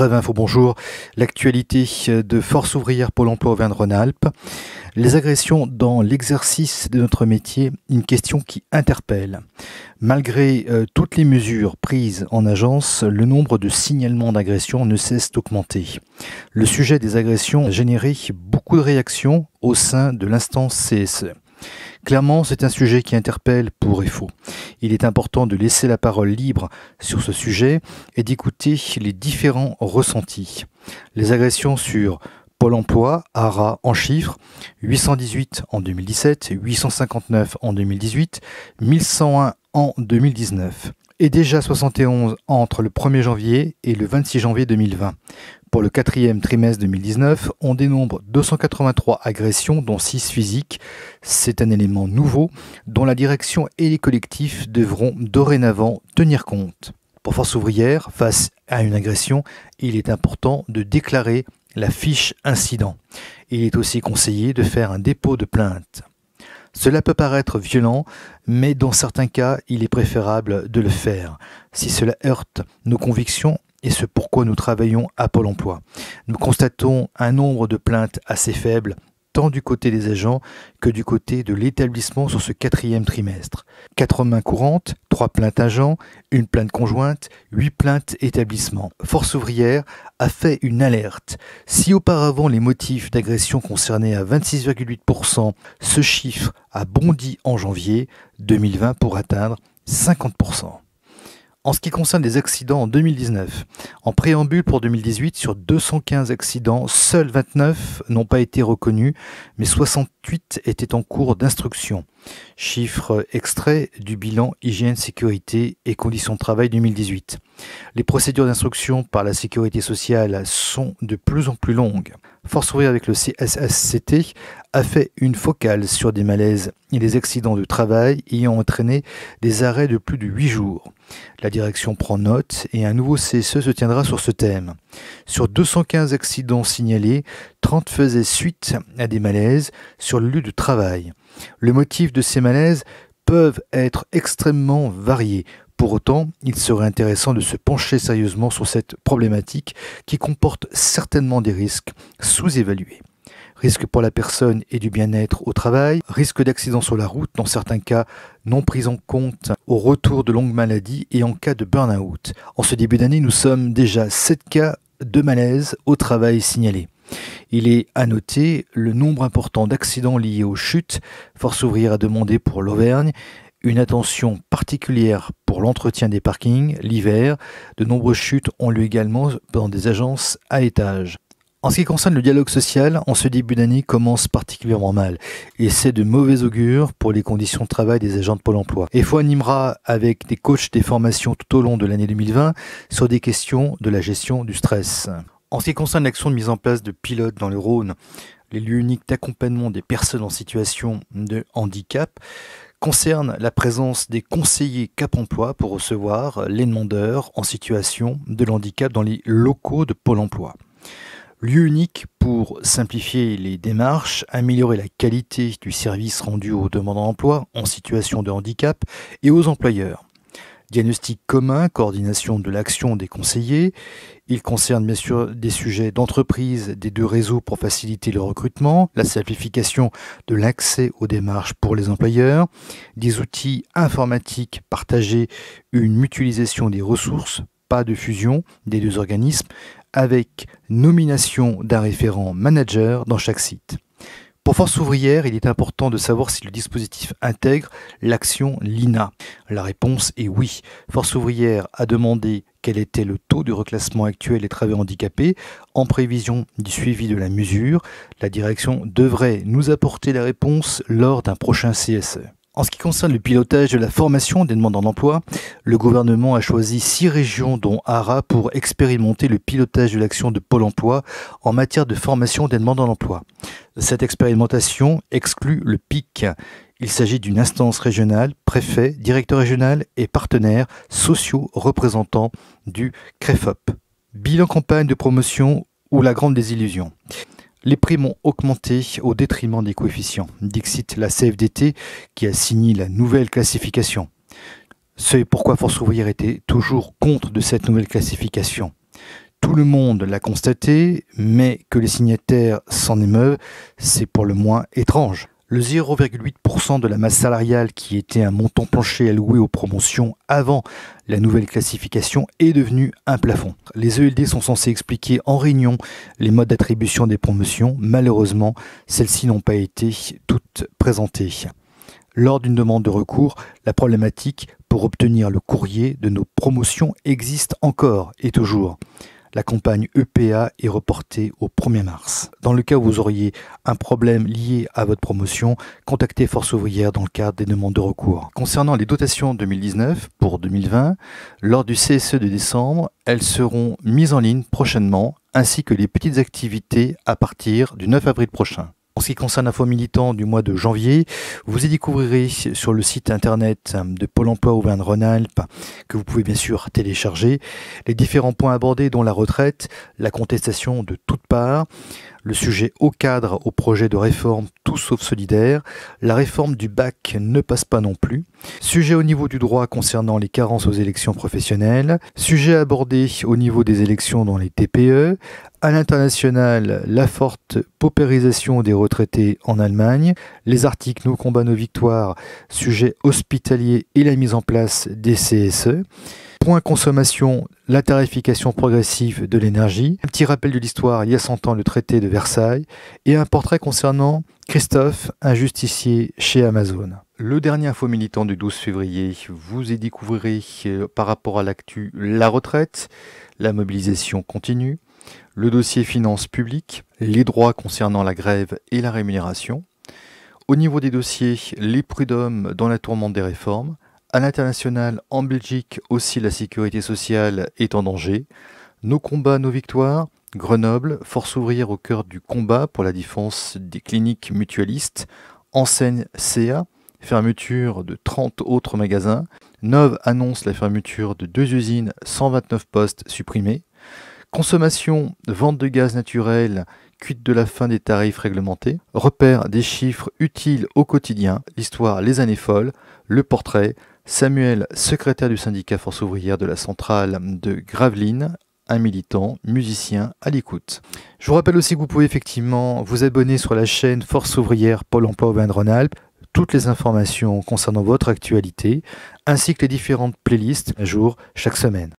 Brève info, bonjour. L'actualité de Force ouvrière Pôle emploi Auvergne-Rhône-Alpes. Les agressions dans l'exercice de notre métier, une question qui interpelle. Malgré toutes les mesures prises en agence, le nombre de signalements d'agressions ne cesse d'augmenter. Le sujet des agressions a généré beaucoup de réactions au sein de l'instance CSE. Clairement, c'est un sujet qui interpelle pour et faux. Il est important de laisser la parole libre sur ce sujet et d'écouter les différents ressentis. Les agressions sur Pôle emploi, ARA en chiffres, 818 en 2017, 859 en 2018, 1101 en 2019 et déjà 71 entre le 1er janvier et le 26 janvier 2020. Pour le 4e trimestre 2019, on dénombre 283 agressions, dont 6 physiques. C'est un élément nouveau dont la direction et les collectifs devront dorénavant tenir compte. Pour Force ouvrière, face à une agression, il est important de déclarer la fiche incident. Il est aussi conseillé de faire un dépôt de plainte. Cela peut paraître violent, mais dans certains cas, il est préférable de le faire. Si cela heurte nos convictions et ce pourquoi nous travaillons à Pôle emploi. Nous constatons un nombre de plaintes assez faible, tant du côté des agents que du côté de l'établissement sur ce 4e trimestre. 4 mains courantes, 3 plaintes agents, 1 plainte conjointe, 8 plaintes établissements. Force ouvrière a fait une alerte. Si auparavant les motifs d'agression concernaient à 26,8%, ce chiffre a bondi en janvier 2020 pour atteindre 50%. En ce qui concerne les accidents en 2019, en préambule pour 2018, sur 215 accidents, seuls 29 n'ont pas été reconnus, mais 68 étaient en cours d'instruction. Chiffre extrait du bilan hygiène, sécurité et conditions de travail 2018. Les procédures d'instruction par la sécurité sociale sont de plus en plus longues. Force ouvrière avec le CSSCT a fait une focale sur des malaises et des accidents de travail ayant entraîné des arrêts de plus de 8 jours. La direction prend note et un nouveau CSE se tiendra sur ce thème. Sur 215 accidents signalés, 30 faisaient suite à des malaises sur le lieu de travail. Le motif de ces malaises peuvent être extrêmement variés. Pour autant, il serait intéressant de se pencher sérieusement sur cette problématique qui comporte certainement des risques sous-évalués. Risque pour la personne et du bien-être au travail, risque d'accident sur la route, dans certains cas non pris en compte au retour de longues maladies et en cas de burn-out. En ce début d'année, nous sommes déjà 7 cas de malaise au travail signalés. Il est à noter le nombre important d'accidents liés aux chutes. Force ouvrière a demandé pour l'Auvergne une attention particulière pour l'entretien des parkings l'hiver. De nombreuses chutes ont lieu également dans des agences à étages. En ce qui concerne le dialogue social, en ce début d'année commence particulièrement mal et c'est de mauvais augure pour les conditions de travail des agents de Pôle emploi. EFO animera avec des coachs des formations tout au long de l'année 2020 sur des questions de la gestion du stress. En ce qui concerne l'action de mise en place de pilotes dans le Rhône, les lieux uniques d'accompagnement des personnes en situation de handicap concerne la présence des conseillers Cap Emploi pour recevoir les demandeurs en situation de handicap dans les locaux de Pôle emploi. Lieu unique pour simplifier les démarches, améliorer la qualité du service rendu aux demandeurs d'emploi en situation de handicap et aux employeurs. Diagnostic commun, coordination de l'action des conseillers. Il concerne bien sûr des sujets d'entreprise des 2 réseaux pour faciliter le recrutement, la simplification de l'accès aux démarches pour les employeurs, des outils informatiques partagés, une mutualisation des ressources, pas de fusion des 2 organismes, avec nomination d'un référent manager dans chaque site. Pour Force ouvrière, il est important de savoir si le dispositif intègre l'action LINA. La réponse est oui. Force ouvrière a demandé quel était le taux de reclassement actuel des travailleurs handicapés en prévision du suivi de la mesure. La direction devrait nous apporter la réponse lors d'un prochain CSE. En ce qui concerne le pilotage de la formation des demandeurs d'emploi, le gouvernement a choisi 6 régions dont ARA pour expérimenter le pilotage de l'action de Pôle emploi en matière de formation des demandeurs d'emploi. Cette expérimentation exclut le PIC. Il s'agit d'une instance régionale, préfet, directeur régional et partenaires sociaux représentants du CREFOP. Bilan campagne de promotion ou la grande désillusion. Les primes ont augmenté au détriment des coefficients. Dixit la CFDT qui a signé la nouvelle classification. C'est pourquoi Force ouvrière était toujours contre de cette nouvelle classification. Tout le monde l'a constaté, mais que les signataires s'en émeuvent, c'est pour le moins étrange. Le 0,8% de la masse salariale, qui était un montant plancher alloué aux promotions avant la nouvelle classification, est devenu un plafond. Les ELD sont censés expliquer en réunion les modes d'attribution des promotions. Malheureusement, celles-ci n'ont pas été toutes présentées. Lors d'une demande de recours, la problématique pour obtenir le courrier de nos promotions existe encore et toujours. La campagne EPA est reportée au 1er mars. Dans le cas où vous auriez un problème lié à votre promotion, contactez Force ouvrière dans le cadre des demandes de recours. Concernant les dotations 2019 pour 2020, lors du CSE de décembre, elles seront mises en ligne prochainement, ainsi que les petites activités à partir du 9 avril prochain. En ce qui concerne Info Militant du mois de janvier, vous y découvrirez sur le site internet de Pôle emploi Auvergne-Rhône-Alpes, que vous pouvez bien sûr télécharger, les différents points abordés dont la retraite, la contestation de toutes parts, le sujet au cadre au projet de réforme tout sauf solidaire, la réforme du bac ne passe pas non plus, sujet au niveau du droit concernant les carences aux élections professionnelles, sujet abordé au niveau des élections dans les TPE, à l'international, la forte paupérisation des retraités en Allemagne, les articles Nos combats, nos victoires, sujet hospitalier et la mise en place des CSE. Point consommation, la tarification progressive de l'énergie. Un petit rappel de l'histoire, il y a 100 ans, le traité de Versailles. Et un portrait concernant Christophe, un justicier chez Amazon. Le dernier Info Militant du 12 février, vous y découvrirez par rapport à l'actu la retraite, la mobilisation continue, le dossier finances publiques, les droits concernant la grève et la rémunération. Au niveau des dossiers, les prud'hommes dans la tourmente des réformes. À l'international, en Belgique aussi, la sécurité sociale est en danger. Nos combats, nos victoires. Grenoble, force ouvrière au cœur du combat pour la défense des cliniques mutualistes. Enseigne CA, fermeture de 30 autres magasins. Nove annonce la fermeture de 2 usines, 129 postes supprimés. Consommation, vente de gaz naturel, cuite de la fin des tarifs réglementés. Repère des chiffres utiles au quotidien. L'histoire, les années folles. Le portrait. Samuel, secrétaire du syndicat Force ouvrière de la centrale de Gravelines, un militant, musicien à l'écoute. Je vous rappelle aussi que vous pouvez effectivement vous abonner sur la chaîne Force ouvrière Pôle emploi Auvergne-Rhône-Alpes, toutes les informations concernant votre actualité, ainsi que les différentes playlists à jour chaque semaine.